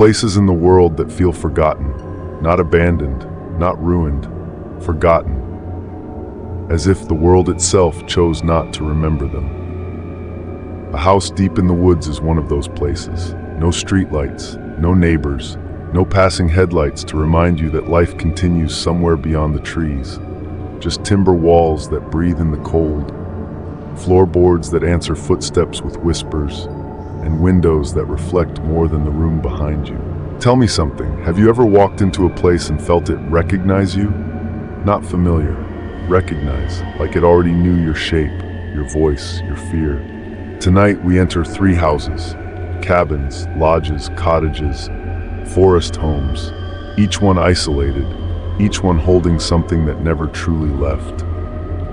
places in the world that feel forgotten, not abandoned, not ruined, forgotten, as if the world itself chose not to remember them. A house deep in the woods is one of those places. No streetlights, no neighbors, no passing headlights to remind you that life continues somewhere beyond the trees. Just timber walls that breathe in the cold, floorboards that answer footsteps with whispers, and windows that reflect more than the room behind you. Tell me something, have you ever walked into a place and felt it recognize you? Not familiar, recognize, like it already knew your shape, your voice, your fear. Tonight we enter 3 houses, cabins, lodges, cottages, forest homes, each one isolated, each one holding something that never truly left.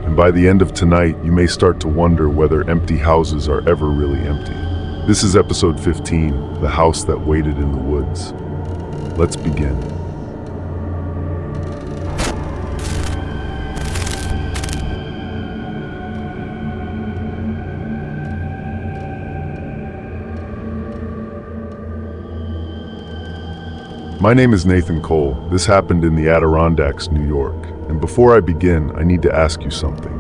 And by the end of tonight, you may start to wonder whether empty houses are ever really empty. This is episode 15, The House That Waited in the Woods. Let's begin. My name is Nathan Cole. This happened in the Adirondacks, New York. And before I begin, I need to ask you something.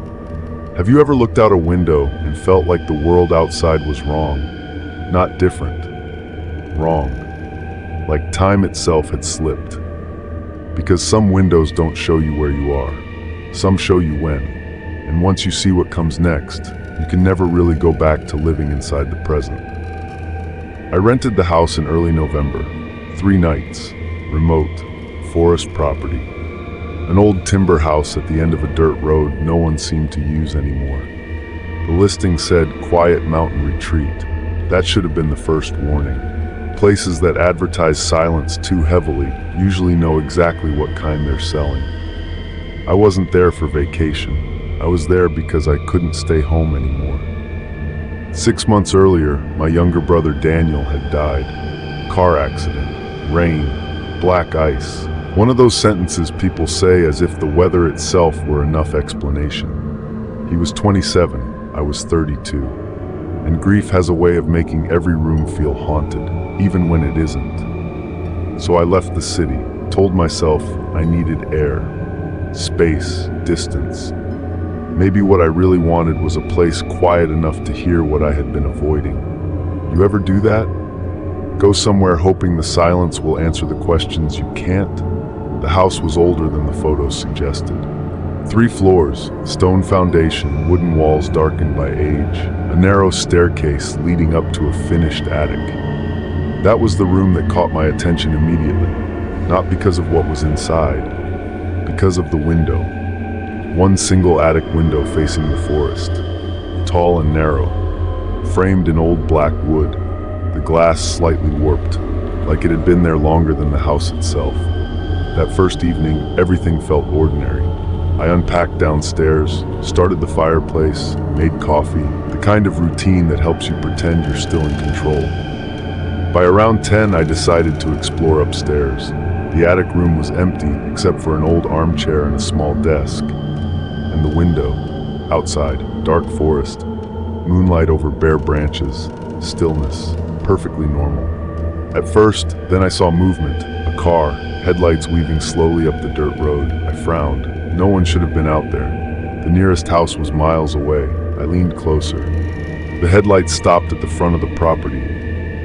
Have you ever looked out a window and felt like the world outside was wrong? Not different. Wrong. Like time itself had slipped. Because some windows don't show you where you are. Some show you when. And once you see what comes next, you can never really go back to living inside the present. I rented the house in early November. 3 nights. Remote. Forest property. An old timber house at the end of a dirt road no one seemed to use anymore. The listing said Quiet Mountain Retreat. That should have been the first warning. Places that advertise silence too heavily usually know exactly what kind they're selling. I wasn't there for vacation. I was there because I couldn't stay home anymore. 6 months earlier, my younger brother Daniel had died. Car accident, rain, black ice. One of those sentences people say as if the weather itself were enough explanation. He was 27, I was 32. And grief has a way of making every room feel haunted, even when it isn't. So I left the city, told myself I needed air, space, distance. Maybe what I really wanted was a place quiet enough to hear what I had been avoiding. You ever do that? Go somewhere hoping the silence will answer the questions you can't? The house was older than the photos suggested. 3 floors, stone foundation, wooden walls darkened by age, a narrow staircase leading up to a finished attic. That was the room that caught my attention immediately, not because of what was inside, because of the window. One single attic window facing the forest, tall and narrow, framed in old black wood, the glass slightly warped, like it had been there longer than the house itself. That first evening, everything felt ordinary. I unpacked downstairs, started the fireplace, made coffee, the kind of routine that helps you pretend you're still in control. By around 10, I decided to explore upstairs. The attic room was empty except for an old armchair and a small desk. And the window, outside, dark forest, moonlight over bare branches, stillness, perfectly normal. At first, then I saw movement, a car, headlights weaving slowly up the dirt road. I frowned. No one should have been out there. The nearest house was miles away. I leaned closer. The headlights stopped at the front of the property.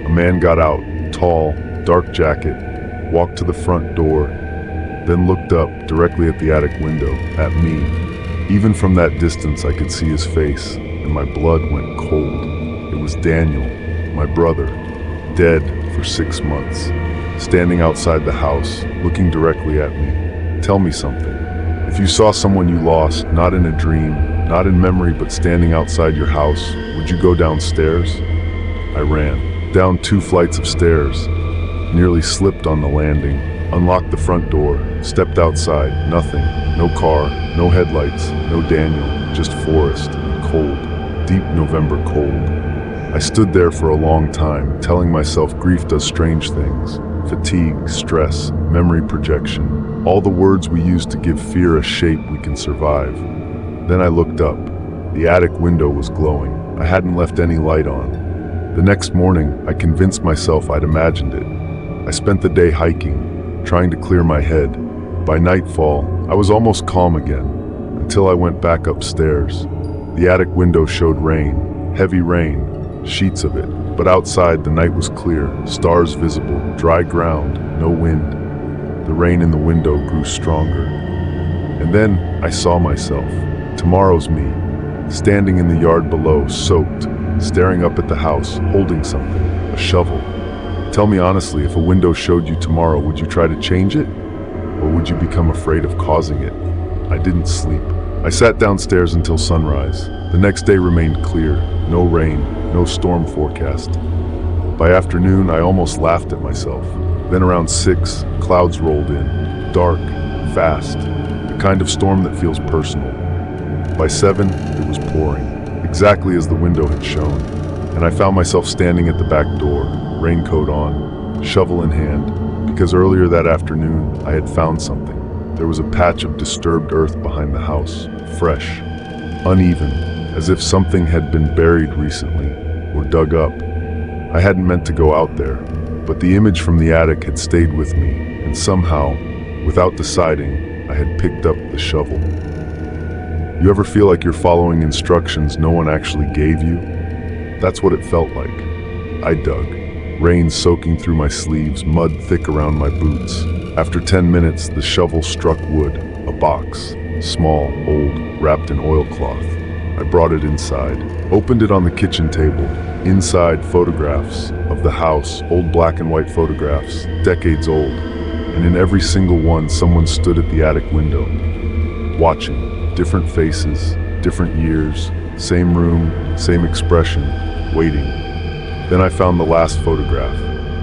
A man got out, tall, dark jacket, walked to the front door, then looked up directly at the attic window, at me. Even from that distance I could see his face, and my blood went cold. It was Daniel, my brother, dead for 6 months, standing outside the house, looking directly at me. Tell me something. If you saw someone you lost, not in a dream, not in memory, but standing outside your house, would you go downstairs? I ran, down 2 flights of stairs, nearly slipped on the landing, unlocked the front door, stepped outside, nothing, no car, no headlights, no Daniel, just forest, and cold, deep November cold. I stood there for a long time, telling myself grief does strange things. Fatigue, stress, memory projection, all the words we use to give fear a shape we can survive. Then I looked up. The attic window was glowing. I hadn't left any light on. The next morning, I convinced myself I'd imagined it. I spent the day hiking, trying to clear my head. By nightfall, I was almost calm again, until I went back upstairs. The attic window showed rain, heavy rain, sheets of it, but outside the night was clear, stars visible, dry ground, no wind. The rain in the window grew stronger. And then I saw myself, tomorrow's me, standing in the yard below, soaked, staring up at the house, holding something, a shovel. Tell me honestly, if a window showed you tomorrow, would you try to change it? Or would you become afraid of causing it? I didn't sleep. I sat downstairs until sunrise. The next day remained clear, no rain, no storm forecast. By afternoon, I almost laughed at myself. Then around 6, clouds rolled in, dark, fast, the kind of storm that feels personal. By 7, it was pouring, exactly as the window had shown, and I found myself standing at the back door, raincoat on, shovel in hand, because earlier that afternoon I had found something. There was a patch of disturbed earth behind the house, fresh, uneven, as if something had been buried recently or dug up. I hadn't meant to go out there, but the image from the attic had stayed with me, and somehow, without deciding, I had picked up the shovel. You ever feel like you're following instructions no one actually gave you? That's what it felt like. I dug, rain soaking through my sleeves, mud thick around my boots. After 10 minutes, the shovel struck wood, a box, small, old, wrapped in oilcloth. I brought it inside, opened it on the kitchen table. Inside, photographs of the house, old black and white photographs, decades old. And in every single one, someone stood at the attic window, watching, different faces, different years, same room, same expression, waiting. Then I found the last photograph,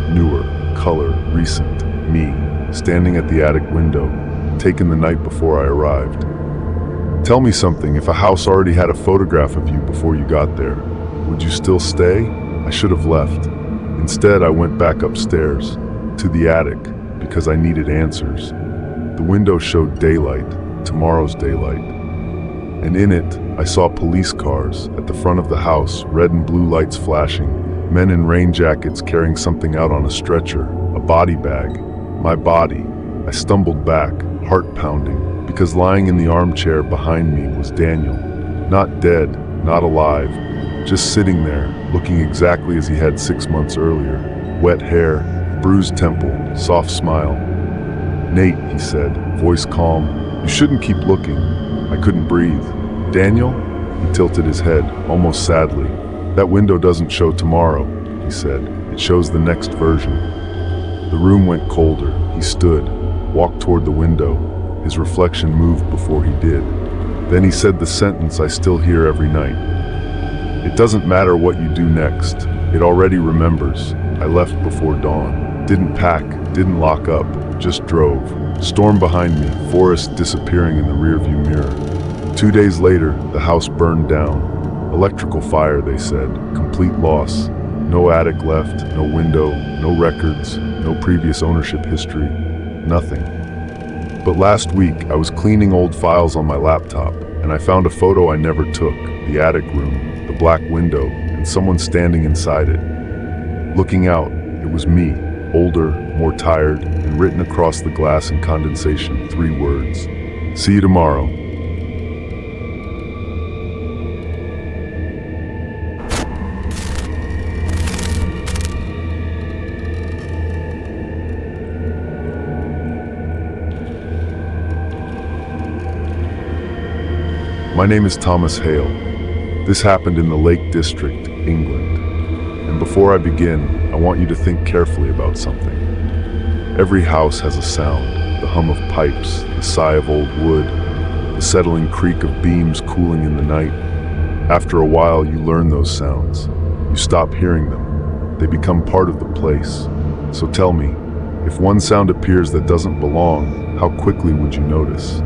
newer, color, recent, me, standing at the attic window, taken the night before I arrived. Tell me something, if a house already had a photograph of you before you got there, would you still stay? I should have left. Instead, I went back upstairs, to the attic, because I needed answers. The window showed daylight, tomorrow's daylight. And in it, I saw police cars at the front of the house, red and blue lights flashing, men in rain jackets carrying something out on a stretcher, a body bag. My body. I stumbled back, heart pounding, because lying in the armchair behind me was Daniel. Not dead, not alive, just sitting there, looking exactly as he had 6 months earlier. Wet hair, bruised temple, soft smile. "Nate," he said, voice calm, "you shouldn't keep looking." I couldn't breathe. "Daniel?" He tilted his head, almost sadly. "That window doesn't show tomorrow," he said. "It shows the next version." The room went colder. He stood, walked toward the window. His reflection moved before he did. Then he said the sentence I still hear every night. "It doesn't matter what you do next. It already remembers. I left before dawn. Didn't pack, didn't lock up, just drove. Storm behind me, forest disappearing in the rearview mirror." 2 days later, the house burned down. Electrical fire, they said. Complete loss. No attic left, no window, no records, no previous ownership history. Nothing. But last week, I was cleaning old files on my laptop, and I found a photo I never took, the attic room, the black window, and someone standing inside it. Looking out, it was me, older, more tired, and written across the glass in condensation, 3 words. "See you tomorrow." My name is Thomas Hale. This happened in the Lake District, England. And before I begin, I want you to think carefully about something. Every house has a sound, the hum of pipes, the sigh of old wood, the settling creak of beams cooling in the night. After a while, you learn those sounds. You stop hearing them. They become part of the place. So tell me, if one sound appears that doesn't belong, how quickly would you notice?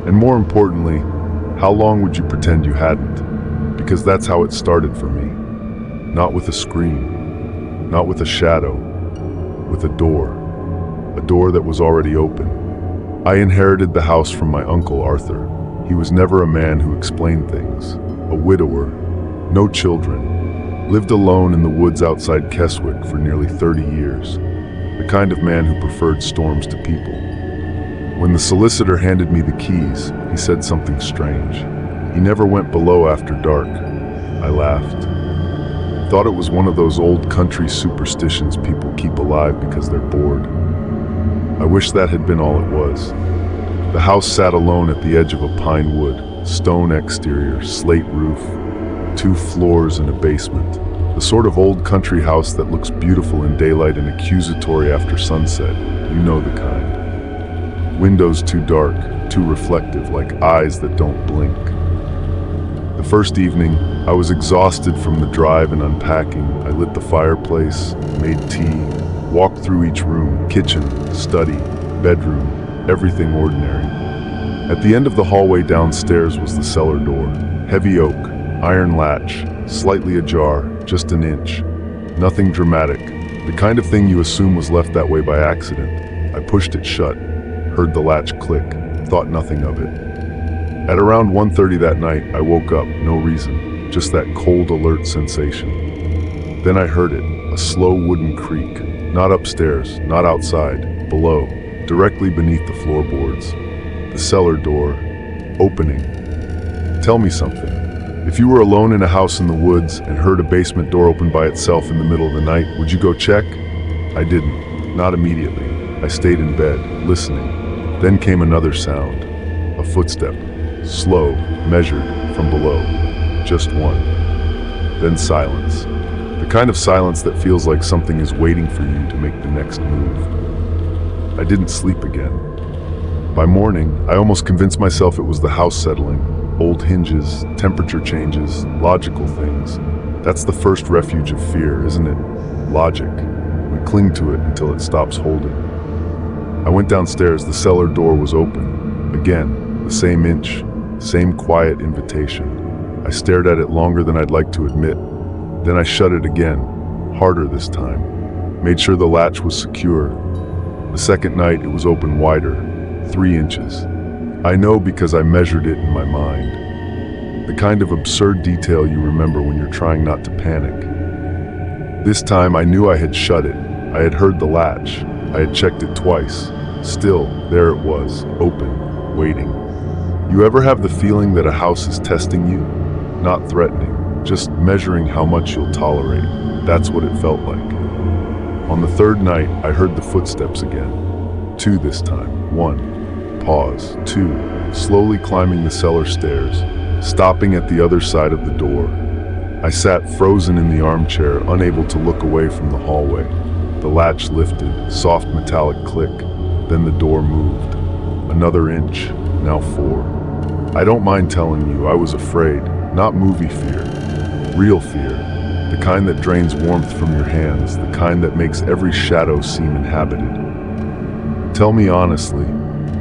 And more importantly, how long would you pretend you hadn't? Because that's how it started for me. Not with a scream, not with a shadow, with a door that was already open. I inherited the house from my uncle Arthur. He was never a man who explained things. A widower, no children, lived alone in the woods outside Keswick for nearly 30 years. the kind of man who preferred storms to people. When the solicitor handed me the keys, he said something strange. He never went below after dark. I laughed. Thought it was one of those old country superstitions people keep alive because they're bored. I wish that had been all it was. The house sat alone at the edge of a pine wood, stone exterior, slate roof, 2 floors and a basement. The sort of old country house that looks beautiful in daylight and accusatory after sunset. You know the kind. Windows too dark, too reflective, like eyes that don't blink. The first evening, I was exhausted from the drive and unpacking. I lit the fireplace, made tea, walked through each room, kitchen, study, bedroom, everything ordinary. At the end of the hallway downstairs was the cellar door. Heavy oak, iron latch, slightly ajar, just an inch. Nothing dramatic, the kind of thing you assume was left that way by accident. I pushed it shut, heard the latch click, thought nothing of it. At around 1:30 that night, I woke up, no reason, just that cold, alert sensation. Then I heard it, a slow wooden creak, not upstairs, not outside, below, directly beneath the floorboards. The cellar door, opening. Tell me something. If you were alone in a house in the woods and heard a basement door open by itself in the middle of the night, would you go check? I didn't, not immediately. I stayed in bed, listening. Then came another sound, a footstep, slow, measured, from below, just one. Then silence, the kind of silence that feels like something is waiting for you to make the next move. I didn't sleep again. By morning, I almost convinced myself it was the house settling. Old hinges, temperature changes, logical things. That's the first refuge of fear, isn't it? Logic. We cling to it until it stops holding. I went downstairs, the cellar door was open. Again, the same inch, same quiet invitation. I stared at it longer than I'd like to admit. Then I shut it again, harder this time. Made sure the latch was secure. The second night, it was open wider, 3 inches. I know because I measured it in my mind. The kind of absurd detail you remember when you're trying not to panic. This time I knew I had shut it. I had heard the latch. I had checked it twice. Still, there it was, open, waiting. You ever have the feeling that a house is testing you? Not threatening, just measuring how much you'll tolerate. That's what it felt like. On the third night, I heard the footsteps again. 2 this time. 1. Pause. 2. Slowly climbing the cellar stairs, stopping at the other side of the door. I sat frozen in the armchair, unable to look away from the hallway. The latch lifted, soft metallic click, then the door moved. Another inch, now 4. I don't mind telling you, I was afraid, not movie fear, real fear. The kind that drains warmth from your hands, the kind that makes every shadow seem inhabited. Tell me honestly,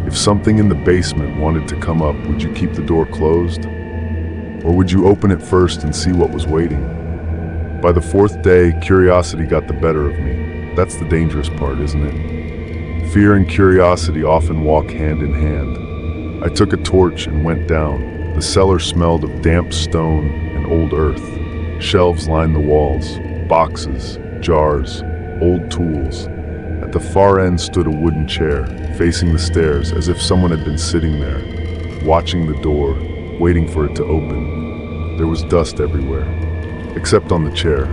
if something in the basement wanted to come up, would you keep the door closed? Or would you open it first and see what was waiting? By the 4th day, curiosity got the better of me. That's the dangerous part, isn't it? Fear and curiosity often walk hand in hand. I took a torch and went down. The cellar smelled of damp stone and old earth. Shelves lined the walls, boxes, jars, old tools. At the far end stood a wooden chair, facing the stairs as if someone had been sitting there, watching the door, waiting for it to open. There was dust everywhere, except on the chair.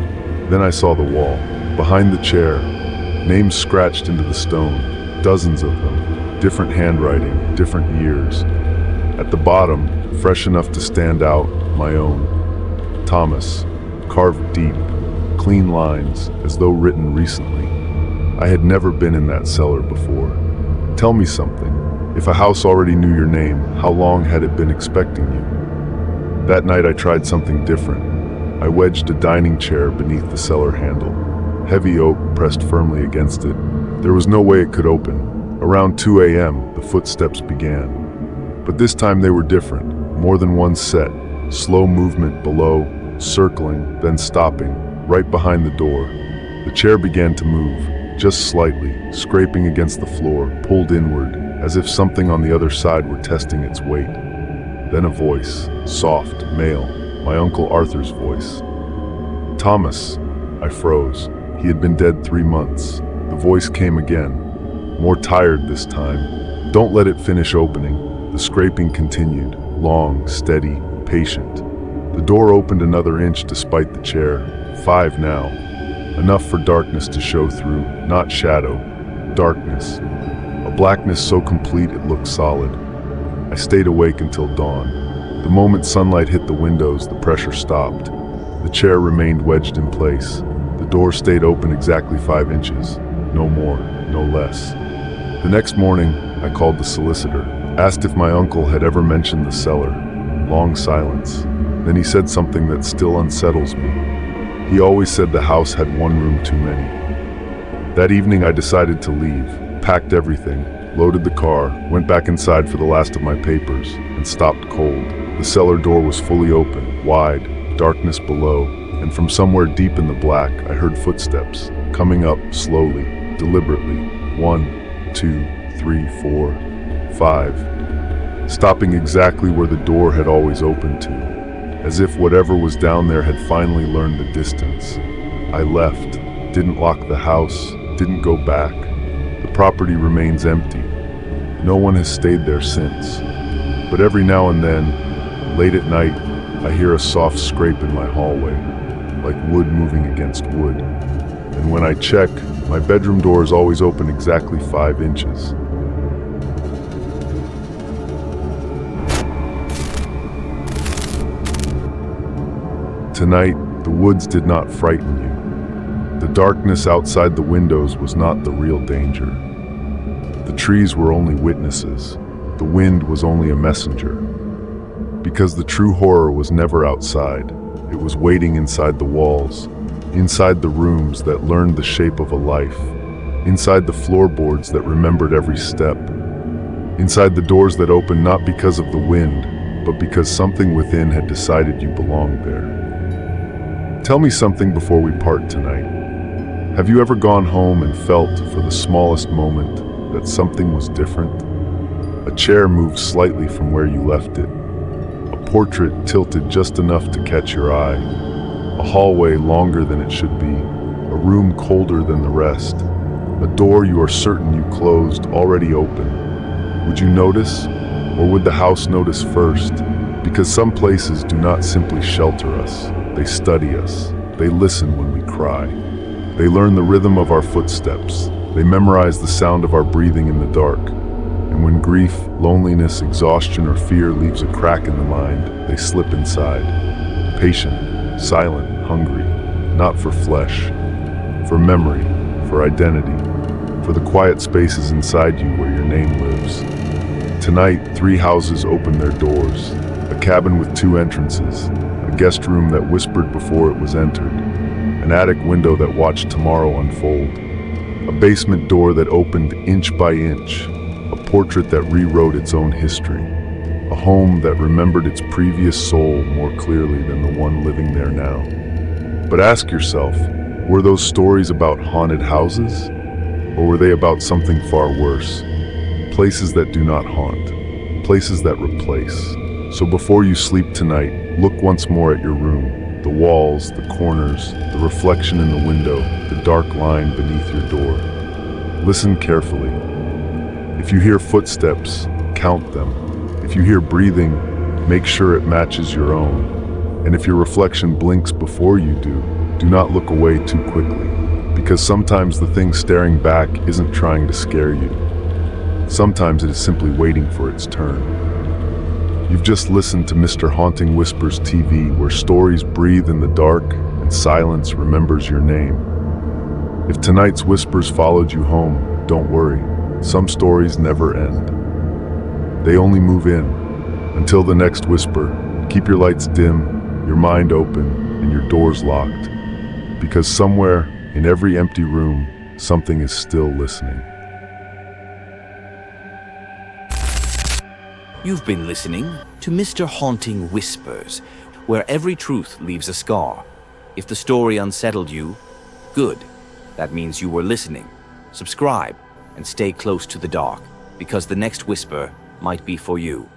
Then I saw the wall. Behind the chair, names scratched into the stone, dozens of them, different handwriting, different years. At the bottom, fresh enough to stand out, my own. Thomas, carved deep, clean lines, as though written recently. I had never been in that cellar before. Tell me something. If a house already knew your name, how long had it been expecting you? That night I tried something different. I wedged a dining chair beneath the cellar handle. Heavy oak pressed firmly against it. There was no way it could open. Around 2 a.m., the footsteps began. But this time they were different. More than one set. Slow movement below, circling, then stopping, right behind the door. The chair began to move, just slightly, scraping against the floor, pulled inward, as if something on the other side were testing its weight. Then a voice, soft, male, my Uncle Arthur's voice. Thomas. I froze. He had been dead 3 months. the voice came again, more tired this time. Don't let it finish opening. The scraping continued, long, steady, patient. The door opened another inch despite the chair. 5 now. Enough for darkness to show through, not shadow. Darkness. A blackness so complete it looked solid. I stayed awake until dawn. The moment sunlight hit the windows, the pressure stopped. The chair remained wedged in place. The door stayed open exactly 5 inches. No more, no less. The next morning, I called the solicitor, asked if my uncle had ever mentioned the cellar. Long silence. Then he said something that still unsettles me. He always said the house had one room too many. That evening I decided to leave, packed everything, loaded the car, went back inside for the last of my papers, and stopped cold. The cellar door was fully open, wide, darkness below, and from somewhere deep in the black I heard footsteps, coming up slowly, deliberately. 1, 2, 3, 4, 5. Stopping exactly where the door had always opened to, as if whatever was down there had finally learned the distance. I left, didn't lock the house, didn't go back. The property remains empty. No one has stayed there since. But every now and then, late at night, I hear a soft scrape in my hallway, like wood moving against wood. And when I check, my bedroom door is always open exactly 5 inches. Tonight, the woods did not frighten you. The darkness outside the windows was not the real danger. The trees were only witnesses. The wind was only a messenger. Because the true horror was never outside. It was waiting inside the walls, inside the rooms that learned the shape of a life, inside the floorboards that remembered every step, inside the doors that opened not because of the wind, but because something within had decided you belonged there. Tell me something before we part tonight. Have you ever gone home and felt, for the smallest moment, that something was different? A chair moved slightly from where you left it. A portrait tilted just enough to catch your eye. A hallway longer than it should be. A room colder than the rest. A door you are certain you closed, already open. Would you notice? Or would the house notice first? Because some places do not simply shelter us. They study us. They listen when we cry. They learn the rhythm of our footsteps. They memorize the sound of our breathing in the dark. And when grief, loneliness, exhaustion, or fear leaves a crack in the mind, they slip inside. Patient, silent, hungry, not for flesh, for memory, for identity, for the quiet spaces inside you where your name lives. Tonight, 3 houses opened their doors. A cabin with 2 entrances. A guest room that whispered before it was entered. An attic window that watched tomorrow unfold. A basement door that opened inch by inch. A portrait that rewrote its own history. A home that remembered its previous soul more clearly than the one living there now. But ask yourself, were those stories about haunted houses? Or were they about something far worse? Places that do not haunt. Places that replace. So before you sleep tonight, look once more at your room. The walls, the corners, the reflection in the window, the dark line beneath your door. Listen carefully. If you hear footsteps, count them. If you hear breathing, make sure it matches your own. And if your reflection blinks before you do not look away too quickly. Because sometimes the thing staring back isn't trying to scare you. Sometimes it is simply waiting for its turn. You've just listened to Mr. Haunting Whispers TV, where stories breathe in the dark and silence remembers your name. If tonight's whispers followed you home, don't worry. Some stories never end. They only move in. Until the next whisper, keep your lights dim, your mind open, and your doors locked. Because somewhere, in every empty room, something is still listening. You've been listening to Mr. Haunting Whispers, where every truth leaves a scar. If the story unsettled you, good. That means you were listening. Subscribe and stay close to the dark, because the next whisper might be for you.